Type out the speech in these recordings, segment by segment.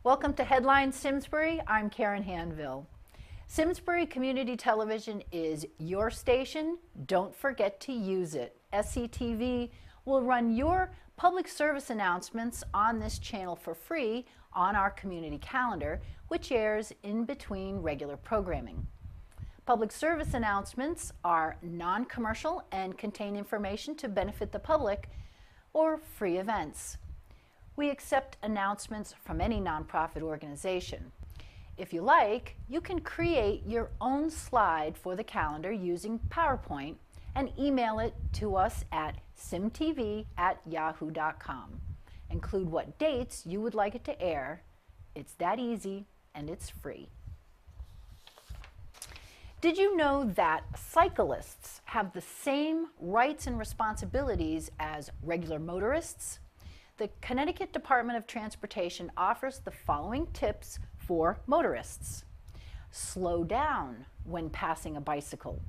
Welcome to Headline Simsbury. I'm Karen Hanville. Simsbury Community Television is your station. Don't forget to use it. SCTV will run your public service announcements on this channel for free on our community calendar, which airs in between regular programming. Public service announcements are non-commercial and contain information to benefit the public or free events. We accept announcements from any nonprofit organization. If you like, you can create your own slide for the calendar using PowerPoint and email it to us at simtv@yahoo.com. Include what dates you would like it to air. It's that easy and it's free. Did you know that cyclists have the same rights and responsibilities as regular motorists? The Connecticut Department of Transportation offers the following tips for motorists. Slow down when passing a bicycle.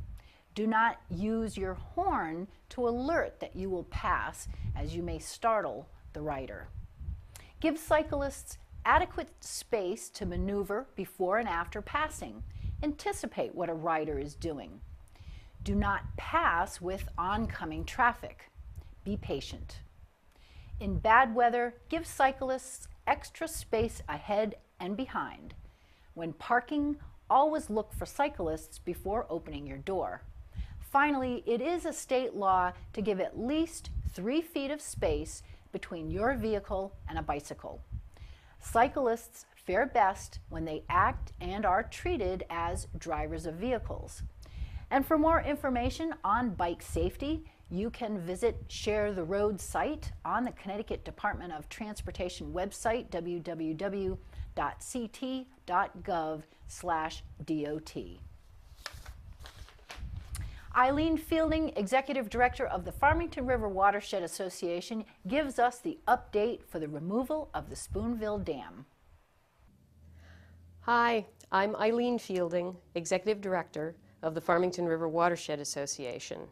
Do not use your horn to alert that you will pass, as you may startle the rider. Give cyclists adequate space to maneuver before and after passing. Anticipate what a rider is doing. Do not pass with oncoming traffic. Be patient. In bad weather, give cyclists extra space ahead and behind. When parking, always look for cyclists before opening your door. Finally, it is a state law to give at least 3 feet of space between your vehicle and a bicycle. Cyclists fare best when they act and are treated as drivers of vehicles. And for more information on bike safety, you can visit Share the Road site on the Connecticut Department of Transportation website, www.ct.gov/DOT. Eileen Fielding, Executive Director of the Farmington River Watershed Association, gives us the update for the removal of the Spoonville Dam. Hi, I'm Eileen Fielding, Executive Director of the Farmington River Watershed Association,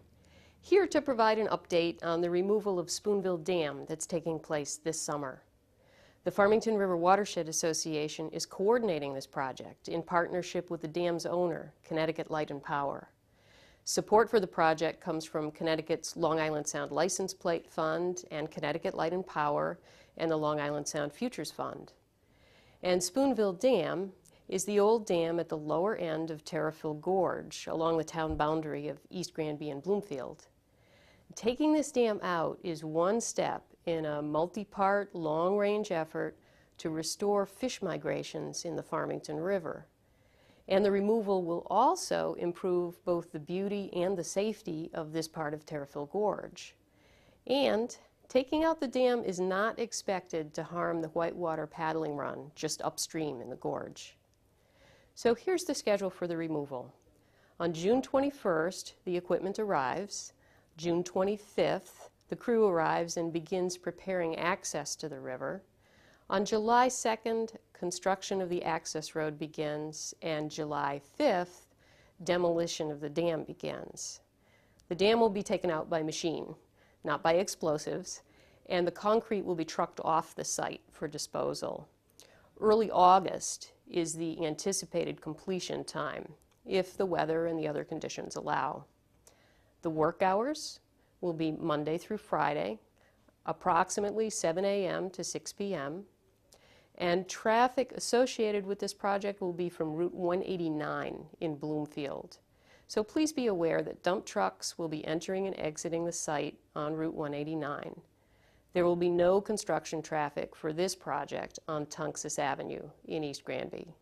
here to provide an update on the removal of Spoonville Dam that's taking place this summer. The Farmington River Watershed Association is coordinating this project in partnership with the dam's owner, Connecticut Light and Power. Support for the project comes from Connecticut's Long Island Sound License Plate Fund and Connecticut Light and Power and the Long Island Sound Futures Fund. And Spoonville Dam is the old dam at the lower end of Terriffill Gorge along the town boundary of East Granby and Bloomfield. Taking this dam out is one step in a multi-part, long-range effort to restore fish migrations in the Farmington River. And the removal will also improve both the beauty and the safety of this part of Terriffill Gorge. And taking out the dam is not expected to harm the whitewater paddling run just upstream in the gorge. So here's the schedule for the removal. On June 21st, the equipment arrives. June 25th, the crew arrives and begins preparing access to the river. On July 2nd, construction of the access road begins, and July 5th, demolition of the dam begins. The dam will be taken out by machine, not by explosives, and the concrete will be trucked off the site for disposal. Early August is the anticipated completion time, if the weather and the other conditions allow. The work hours will be Monday through Friday, approximately 7 a.m. to 6 p.m., and traffic associated with this project will be from Route 189 in Bloomfield. So please be aware that dump trucks will be entering and exiting the site on Route 189. There will be no construction traffic for this project on Tunxus Avenue in East Granby.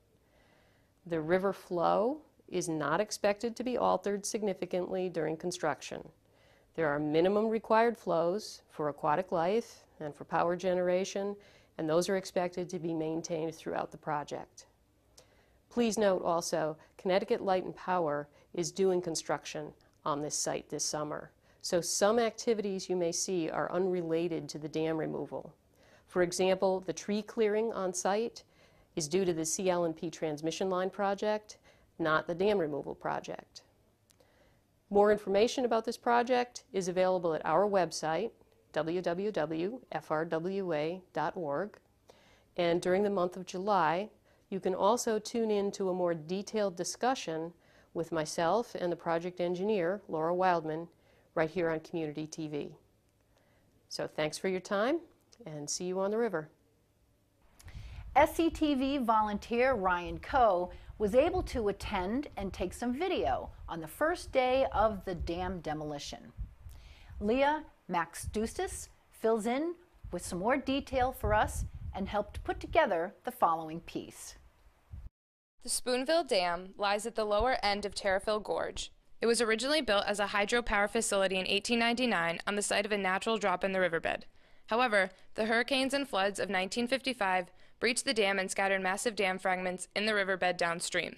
The river flow is not expected to be altered significantly during construction. There are minimum required flows for aquatic life and for power generation, and those are expected to be maintained throughout the project. Please note also, Connecticut Light and Power is doing construction on this site this summer. So some activities you may see are unrelated to the dam removal. For example, the tree clearing on site is due to the CL&P transmission line project, not the dam removal project. More information about this project is available at our website, www.frwa.org. And during the month of July, you can also tune in to a more detailed discussion with myself and the project engineer, Laura Wildman, right here on Community TV. So thanks for your time, and see you on the river. SCTV volunteer Ryan Coe was able to attend and take some video on the first day of the dam demolition. Leah Maxdustis fills in with some more detail for us and helped put together the following piece. The Spoonville Dam lies at the lower end of Terriffill Gorge. It was originally built as a hydropower facility in 1899 on the site of a natural drop in the riverbed. However, the hurricanes and floods of 1955 breached the dam and scattered massive dam fragments in the riverbed downstream.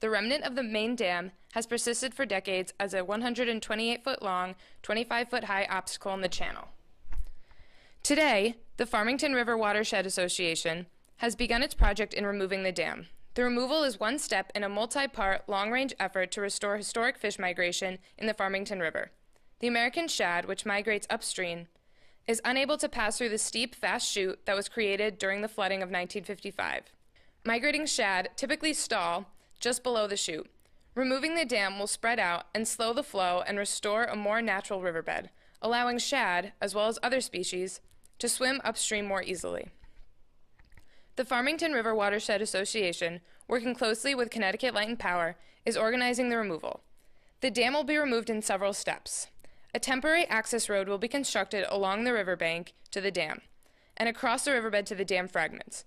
The remnant of the main dam has persisted for decades as a 128-foot-long, 25-foot-high obstacle in the channel. Today, the Farmington River Watershed Association has begun its project in removing the dam. The removal is one step in a multi-part, long-range effort to restore historic fish migration in the Farmington River. The American shad, which migrates upstream, is unable to pass through the steep, fast chute that was created during the flooding of 1955. Migrating shad typically stall just below the chute. Removing the dam will spread out and slow the flow and restore a more natural riverbed, allowing shad, as well as other species, to swim upstream more easily. The Farmington River Watershed Association, working closely with Connecticut Light and Power, is organizing the removal. The dam will be removed in several steps. A temporary access road will be constructed along the riverbank to the dam and across the riverbed to the dam fragments.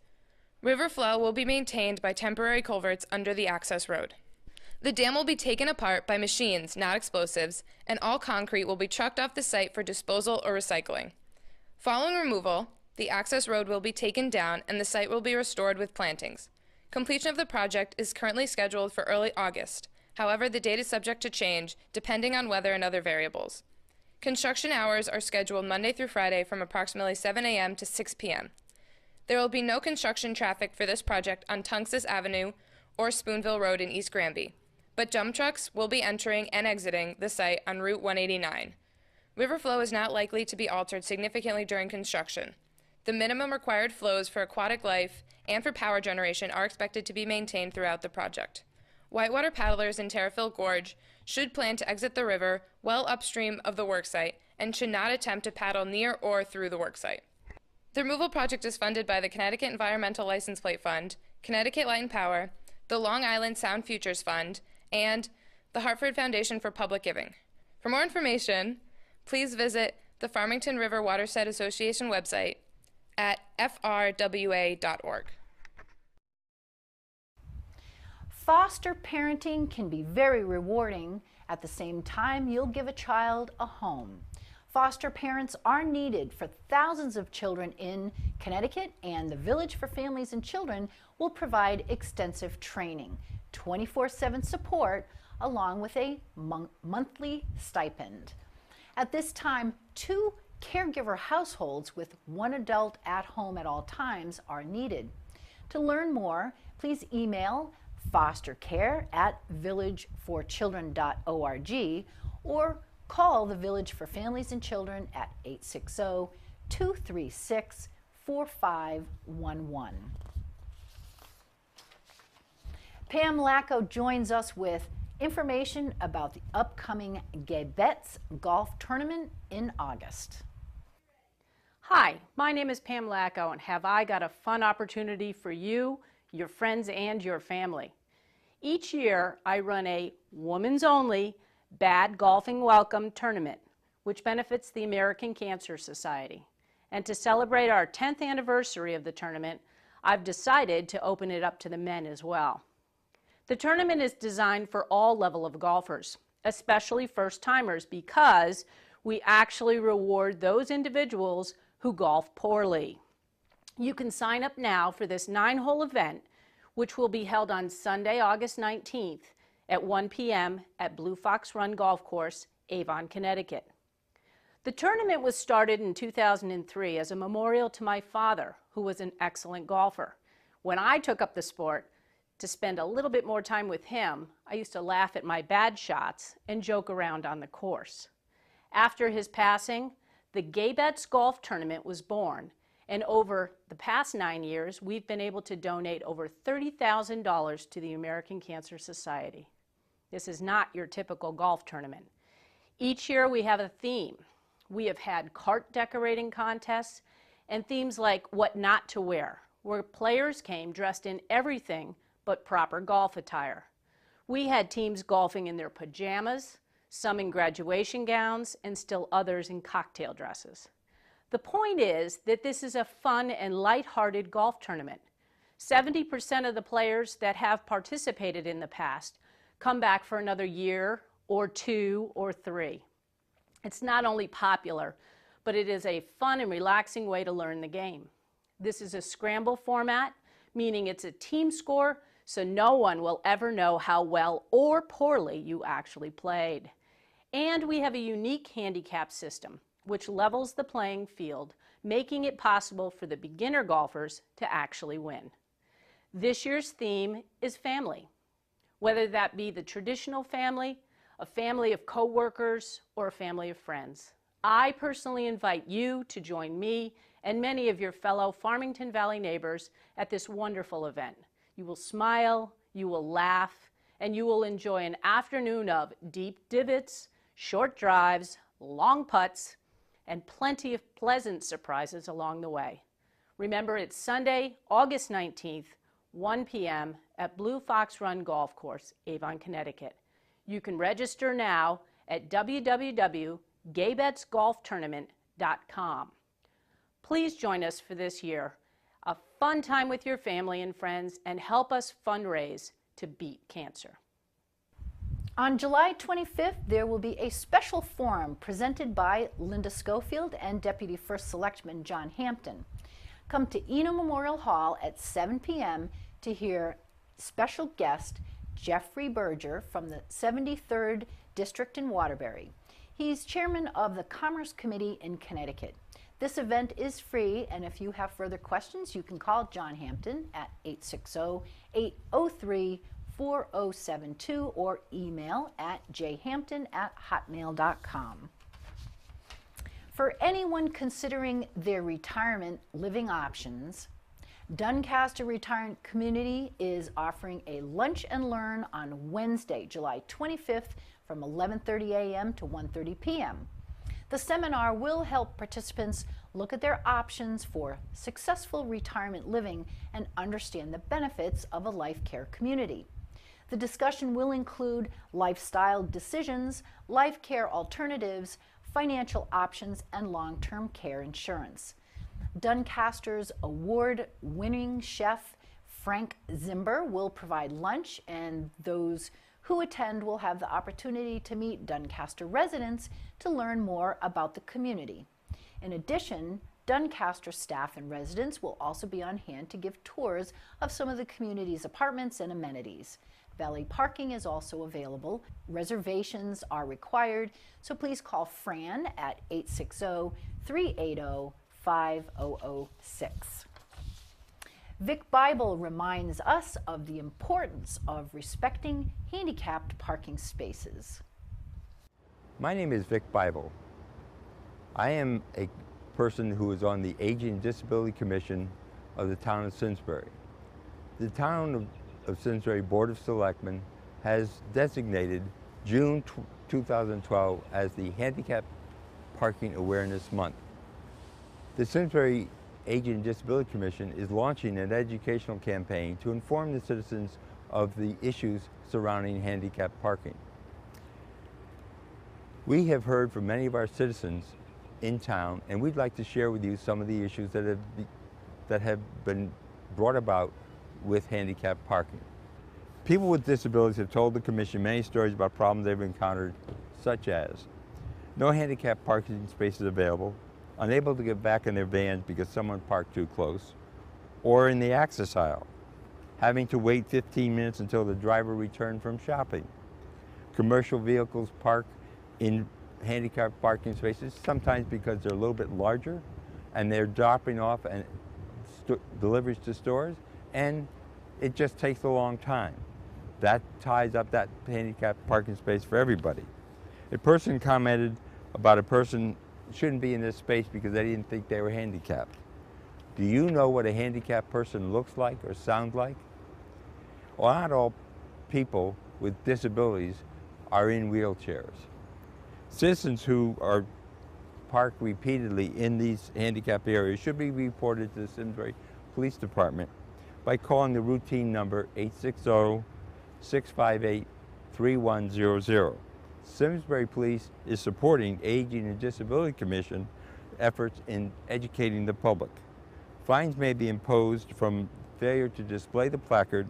River flow will be maintained by temporary culverts under the access road. The dam will be taken apart by machines, not explosives, and all concrete will be trucked off the site for disposal or recycling. Following removal, the access road will be taken down and the site will be restored with plantings. Completion of the project is currently scheduled for early August. However, the date is subject to change depending on weather and other variables. Construction hours are scheduled Monday through Friday from approximately 7 a.m. to 6 p.m. There will be no construction traffic for this project on Tunxus Avenue or Spoonville Road in East Granby, but dump trucks will be entering and exiting the site on Route 189. River flow is not likely to be altered significantly during construction. The minimum required flows for aquatic life and for power generation are expected to be maintained throughout the project. Whitewater paddlers in Terriffill Gorge should plan to exit the river well upstream of the worksite and should not attempt to paddle near or through the worksite. The removal project is funded by the Connecticut Environmental License Plate Fund, Connecticut Light and Power, the Long Island Sound Futures Fund, and the Hartford Foundation for Public Giving. For more information, please visit the Farmington River Watershed Association website at frwa.org. Foster parenting can be very rewarding. At the same time, you'll give a child a home. Foster parents are needed for thousands of children in Connecticut, and the Village for Families and Children will provide extensive training, 24/7 support, along with a monthly stipend. At this time, 2 caregiver households with 1 adult at home at all times are needed. To learn more, please email fostercare@villageforchildren.org or call the Village for Families and Children at 860-236-4511. Pam Lacko joins us with information about the upcoming Gaybets Golf Tournament in August. Hi, my name is Pam Lacko, and have I got a fun opportunity for you, your friends, and your family. Each year, I run a women's-only Bad Golfing Welcome tournament, which benefits the American Cancer Society. And to celebrate our 10th anniversary of the tournament, I've decided to open it up to the men as well. The tournament is designed for all level of golfers, especially first-timers, because we actually reward those individuals who golf poorly. You can sign up now for this 9-hole event, which will be held on Sunday, August 19th at 1 p.m. at Blue Fox Run Golf Course, Avon, Connecticut. The tournament was started in 2003 as a memorial to my father, who was an excellent golfer. When I took up the sport to spend a little bit more time with him, I used to laugh at my bad shots and joke around on the course. After his passing, the Gaybets Golf Tournament was born, And over the past 9 years, we've been able to donate over $30,000 to the American Cancer Society. This is not your typical golf tournament. Each year we have a theme. We have had cart decorating contests and themes like what not to wear, where players came dressed in everything but proper golf attire. We had teams golfing in their pajamas, some in graduation gowns, and still others in cocktail dresses. The point is that this is a fun and lighthearted golf tournament. 70% of the players that have participated in the past come back for another year or 2 or 3. It's not only popular, but it is a fun and relaxing way to learn the game. This is a scramble format, meaning it's a team score, so no one will ever know how well or poorly you actually played. And we have a unique handicap system, which levels the playing field, making it possible for the beginner golfers to actually win. This year's theme is family, whether that be the traditional family, a family of co-workers, or a family of friends. I personally invite you to join me and many of your fellow Farmington Valley neighbors at this wonderful event. You will smile, you will laugh, and you will enjoy an afternoon of deep divots, short drives, long putts, and plenty of pleasant surprises along the way. Remember, it's Sunday, August 19th, 1 p.m. at Blue Fox Run Golf Course, Avon, Connecticut. You can register now at www.gaybetsgolftournament.com. Please join us for this year. A fun time with your family and friends, and help us fundraise to beat cancer. On July 25th, there will be a special forum presented by Linda Schofield and Deputy First Selectman John Hampton. Come to Eno Memorial Hall at 7 p.m. to hear special guest Jeffrey Berger from the 73rd District in Waterbury. He's chairman of the Commerce Committee in Connecticut. This event is free, and if you have further questions, you can call John Hampton at 860-803-4072 or email at jhampton@hotmail.com. For anyone considering their retirement living options, Doncaster Retirement Community is offering a lunch and learn on Wednesday, July 25th from 11:30 a.m. to 1:30 p.m. The seminar will help participants look at their options for successful retirement living and understand the benefits of a life care community. The discussion will include lifestyle decisions, life care alternatives, financial options, and long-term care insurance. Doncaster's award-winning chef Frank Zimber will provide lunch, and those who attend will have the opportunity to meet Doncaster residents to learn more about the community. In addition, Doncaster staff and residents will also be on hand to give tours of some of the community's apartments and amenities. Valet parking is also available. Reservations are required, so please call Fran at 860-380-5006. Vic Bible reminds us of the importance of respecting handicapped parking spaces. My name is Vic Bible. I am a person who is on the Aging and Disability Commission of the town of Simsbury. The town of Simsbury Board of Selectmen has designated June 2012 as the Handicapped Parking Awareness Month. The Simsbury Aging and Disability Commission is launching an educational campaign to inform the citizens of the issues surrounding handicapped parking. We have heard from many of our citizens in town, and we'd like to share with you some of the issues that have been brought about with handicapped parking. People with disabilities have told the Commission many stories about problems they've encountered, such as no handicapped parking spaces available, unable to get back in their vans because someone parked too close, or in the access aisle, having to wait 15 minutes until the driver returned from shopping. Commercial vehicles park in handicapped parking spaces, sometimes because they're a little bit larger and they're dropping off and deliveries to stores, and it just takes a long time. That ties up that handicapped parking space for everybody. A person commented about a person shouldn't be in this space because they didn't think they were handicapped. Do you know what a handicapped person looks like or sounds like? Well, not all people with disabilities are in wheelchairs. Citizens who are parked repeatedly in these handicapped areas should be reported to the Simsbury Police Department by calling the routine number 860-658-3100. Simsbury Police is supporting Aging and Disability Commission efforts in educating the public. Fines may be imposed from failure to display the placard,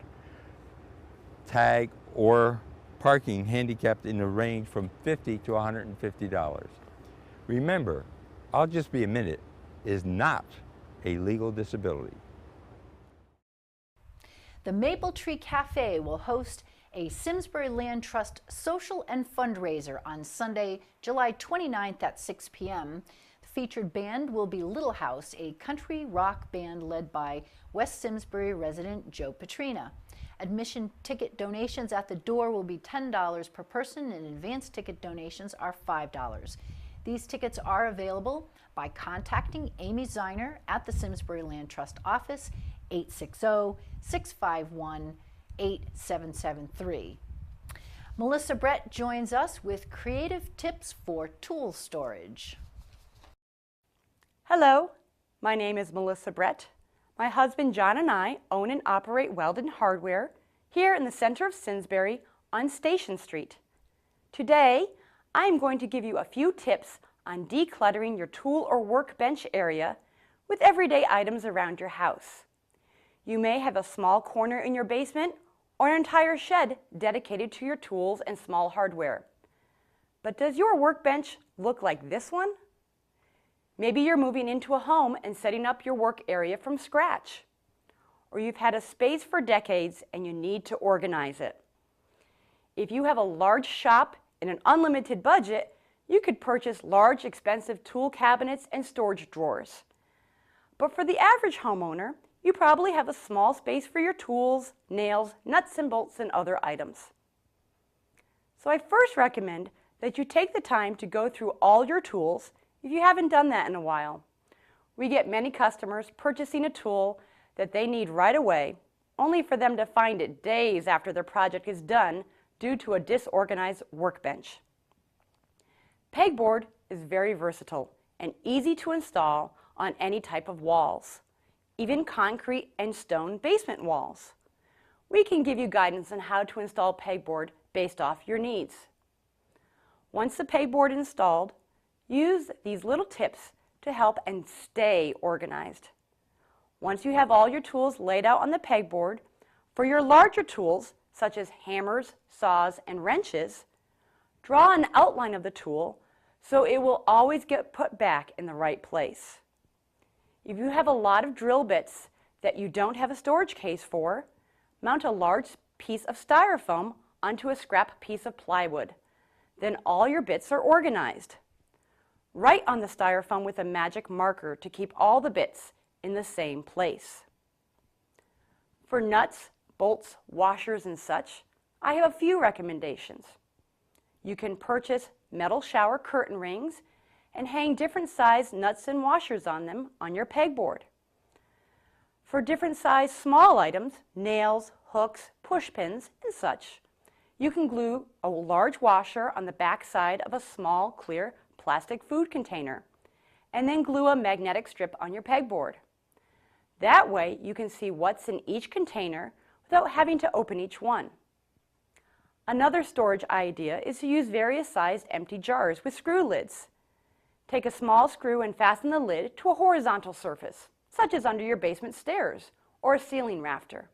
tag, or parking handicapped in the range from $50 to $150. Remember, I'll just be a minute is not a legal disability. The Maple Tree Cafe will host a Simsbury Land Trust social and fundraiser on Sunday, July 29th at 6 p.m. The featured band will be Little House, a country rock band led by West Simsbury resident Joe Petrina. Admission ticket donations at the door will be $10 per person, and advance ticket donations are $5. These tickets are available by contacting Amy Ziner at the Simsbury Land Trust office, 860-651-8773. Melissa Brett joins us with creative tips for tool storage. Hello, my name is Melissa Brett. My husband John and I own and operate Weldon Hardware here in the center of Simsbury on Station Street. Today, I am going to give you a few tips on decluttering your tool or workbench area with everyday items around your house. You may have a small corner in your basement or an entire shed dedicated to your tools and small hardware. But does your workbench look like this one? Maybe you're moving into a home and setting up your work area from scratch. Or you've had a space for decades and you need to organize it. If you have a large shop and an unlimited budget, you could purchase large, expensive tool cabinets and storage drawers. But for the average homeowner, you probably have a small space for your tools, nails, nuts and bolts, and other items. So I first recommend that you take the time to go through all your tools if you haven't done that in a while. We get many customers purchasing a tool that they need right away, only for them to find it days after their project is done due to a disorganized workbench. Pegboard is very versatile and easy to install on any type of walls, even concrete and stone basement walls. We can give you guidance on how to install pegboard based off your needs. Once the pegboard is installed, use these little tips to help and stay organized. Once you have all your tools laid out on the pegboard, for your larger tools, such as hammers, saws, and wrenches, draw an outline of the tool so it will always get put back in the right place. If you have a lot of drill bits that you don't have a storage case for, mount a large piece of styrofoam onto a scrap piece of plywood. Then all your bits are organized. Write on the styrofoam with a magic marker to keep all the bits in the same place. For nuts, bolts, washers, and such, I have a few recommendations. You can purchase metal shower curtain rings and hang different size nuts and washers on them on your pegboard. For different size small items, nails, hooks, push pins, and such, you can glue a large washer on the back side of a small clear plastic food container and then glue a magnetic strip on your pegboard. That way you can see what's in each container without having to open each one. Another storage idea is to use various sized empty jars with screw lids. Take a small screw and fasten the lid to a horizontal surface, such as under your basement stairs or a ceiling rafter.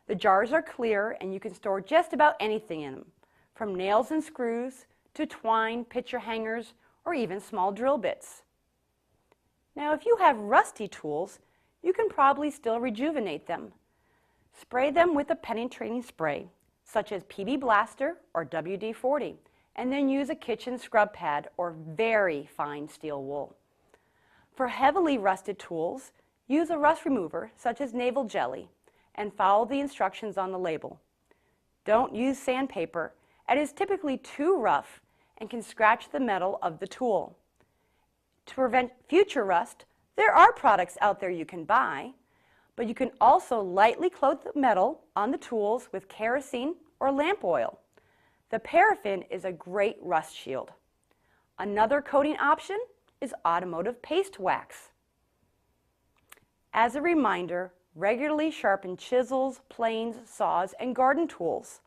The jars are clear and you can store just about anything in them, from nails and screws to twine, picture hangers, or even small drill bits. Now, if you have rusty tools, you can probably still rejuvenate them. Spray them with a penetrating spray, such as PB Blaster or WD-40, and then use a kitchen scrub pad or very fine steel wool. For heavily rusted tools, use a rust remover such as navel jelly and follow the instructions on the label. Don't use sandpaper. It is typically too rough and can scratch the metal of the tool. To prevent future rust, There are products out there you can buy, but you can also lightly coat the metal on the tools with kerosene or lamp oil. The paraffin is a great rust shield. Another coating option is automotive paste wax. As a reminder, regularly sharpen chisels, planes, saws, and garden tools.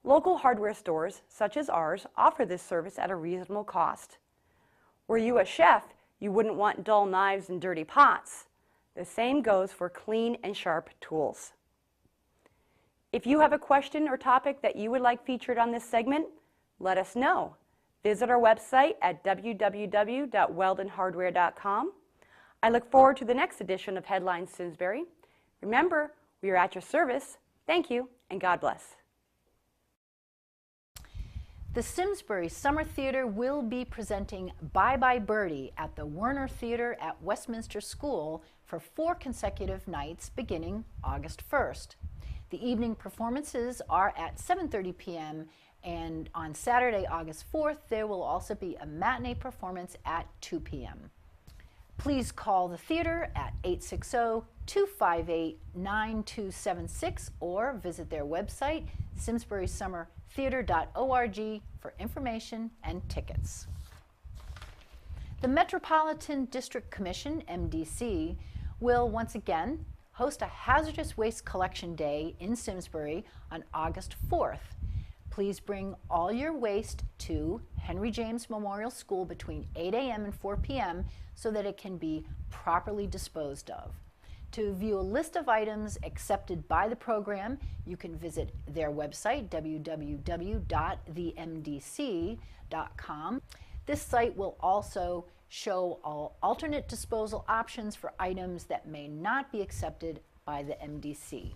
Local hardware stores, such as ours, offer this service at a reasonable cost. Were you a chef, you wouldn't want dull knives and dirty pots. The same goes for clean and sharp tools. If you have a question or topic that you would like featured on this segment, let us know. Visit our website at www.weldonhardware.com. I look forward to the next edition of Headlines Simsbury. Remember, we are at your service. Thank you, and God bless. The Simsbury Summer Theatre will be presenting Bye Bye Birdie at the Werner Theatre at Westminster School for 4 consecutive nights beginning August 1st. The evening performances are at 7:30 p.m. and on Saturday, August 4th, there will also be a matinee performance at 2 p.m. Please call the theater at 860-258-9276 or visit their website, simsburysummertheatre.org, for information and tickets. The Metropolitan District Commission, MDC, will once again host a hazardous waste collection day in Simsbury on August 4th. Please bring all your waste to Henry James Memorial School between 8 a.m. and 4 p.m. so that it can be properly disposed of. To view a list of items accepted by the program, you can visit their website, www.themdc.com. This site will also show all alternate disposal options for items that may not be accepted by the MDC.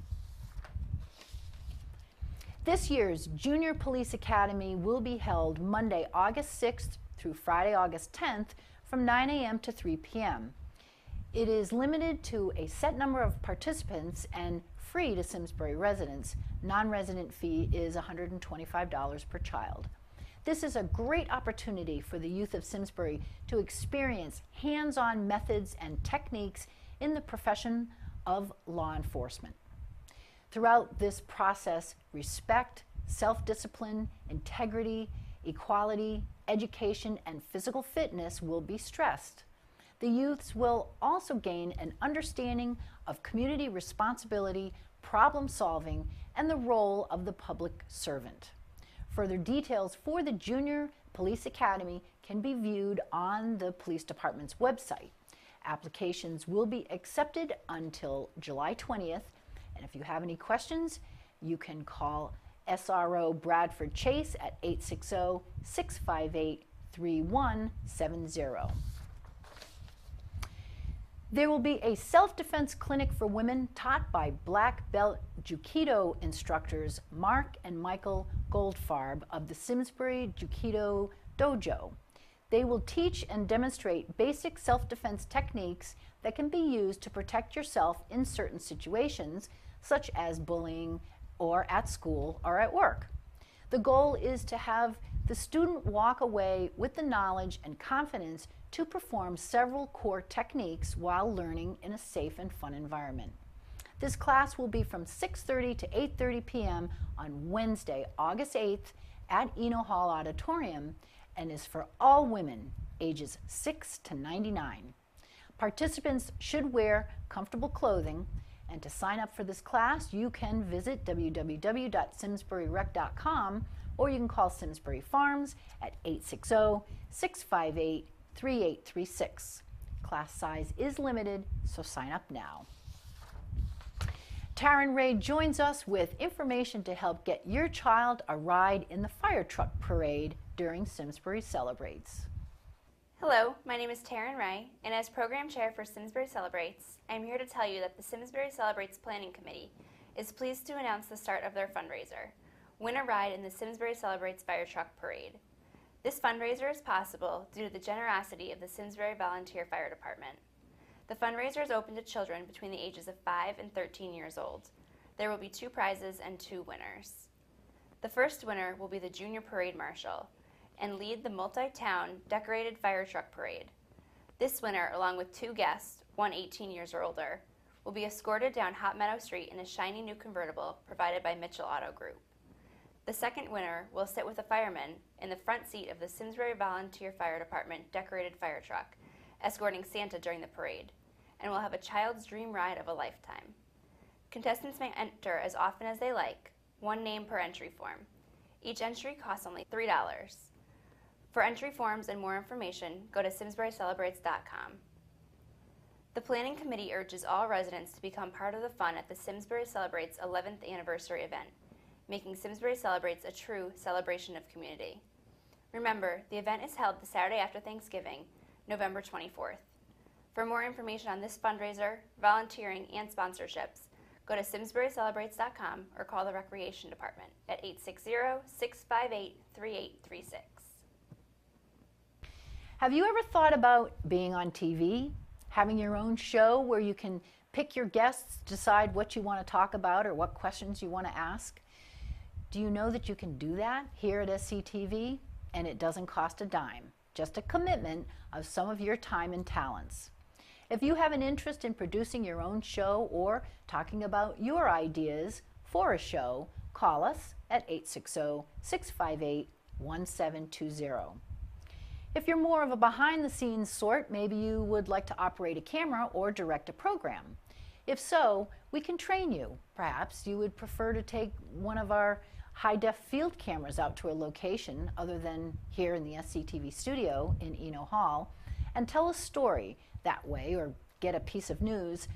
This year's Junior Police Academy will be held Monday, August 6th through Friday, August 10th from 9 a.m. to 3 p.m. It is limited to a set number of participants and free to Simsbury residents. Non-resident fee is $125 per child. This is a great opportunity for the youth of Simsbury to experience hands-on methods and techniques in the profession of law enforcement. Throughout this process, respect, self-discipline, integrity, equality, education, and physical fitness will be stressed. The youths will also gain an understanding of community responsibility, problem solving, and the role of the public servant. Further details for the Junior Police Academy can be viewed on the Police Department's website. Applications will be accepted until July 20th, and if you have any questions, you can call SRO Bradford Chase at 860-658-3170. There will be a self-defense clinic for women taught by black belt Jukido instructors Mark and Michael Goldfarb of the Simsbury Jukido Dojo. They will teach and demonstrate basic self-defense techniques that can be used to protect yourself in certain situations, such as bullying or at school or at work. The goal is to have the student walk away with the knowledge and confidence to perform several core techniques while learning in a safe and fun environment. This class will be from 6:30 to 8:30 p.m. on Wednesday, August 8th at Eno Hall Auditorium and is for all women ages 6 to 99. Participants should wear comfortable clothing, and to sign up for this class, you can visit www.simsburyrec.com or you can call Simsbury Farms at 860-658-3836. Class size is limited, so sign up now. Taryn Ray joins us with information to help get your child a ride in the fire truck parade during Simsbury Celebrates. Hello, my name is Taryn Ray, and as Program Chair for Simsbury Celebrates, I'm here to tell you that the Simsbury Celebrates Planning Committee is pleased to announce the start of their fundraiser, Win a Ride in the Simsbury Celebrates Fire Truck Parade. This fundraiser is possible due to the generosity of the Simsbury Volunteer Fire Department. The fundraiser is open to children between the ages of 5 and 13 years old. There will be 2 prizes and 2 winners. The first winner will be the Junior Parade Marshal and lead the multi-town decorated fire truck parade. This winner, along with 2 guests, one 18 years or older, will be escorted down Hot Meadow Street in a shiny new convertible provided by Mitchell Auto Group. The second winner will sit with a fireman in the front seat of the Simsbury Volunteer Fire Department decorated fire truck, escorting Santa during the parade, and will have a child's dream ride of a lifetime. Contestants may enter as often as they like, 1 name per entry form. Each entry costs only $3. For entry forms and more information, go to simsburycelebrates.com. The Planning Committee urges all residents to become part of the fun at the Simsbury Celebrates 11th anniversary event, making Simsbury Celebrates a true celebration of community. Remember, the event is held the Saturday after Thanksgiving, November 24th. For more information on this fundraiser, volunteering, and sponsorships, go to simsburycelebrates.com or call the Recreation Department at 860-658-3836. Have you ever thought about being on TV? Having your own show where you can pick your guests, decide what you want to talk about or what questions you want to ask? Do you know that you can do that here at SCTV? And it doesn't cost a dime, just a commitment of some of your time and talents. If you have an interest in producing your own show or talking about your ideas for a show, call us at 860-658-1720. If you're more of a behind-the-scenes sort, maybe you would like to operate a camera or direct a program. If so, we can train you. Perhaps you would prefer to take one of our high-def field cameras out to a location other than here in the SCTV studio in Eno Hall and tell a story that way, or get a piece of news,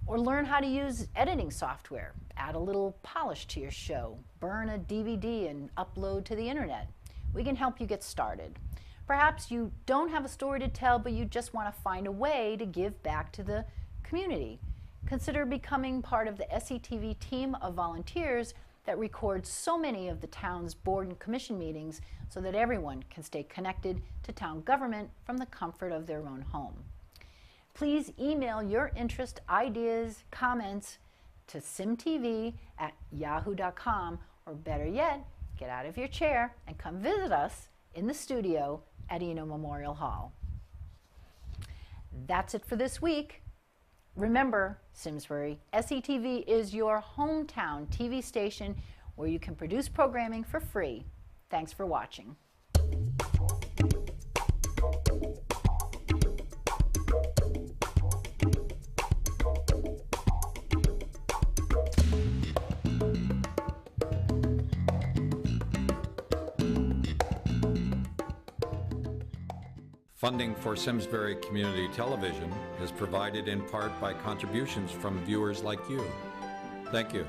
or learn how to use editing software, add a little polish to your show, burn a DVD and upload to the internet. We can help you get started. Perhaps you don't have a story to tell, but you just want to find a way to give back to the community. Consider becoming part of the SCTV team of volunteers that records so many of the town's board and commission meetings so that everyone can stay connected to town government from the comfort of their own home. Please email your interest, ideas, comments to simtv@yahoo.com, or better yet, get out of your chair and come visit us in the studio at Eno Memorial Hall. That's it for this week. Remember, Simsbury, SCTV is your hometown TV station where you can produce programming for free. Thanks for watching. Funding for Simsbury Community Television is provided in part by contributions from viewers like you. Thank you.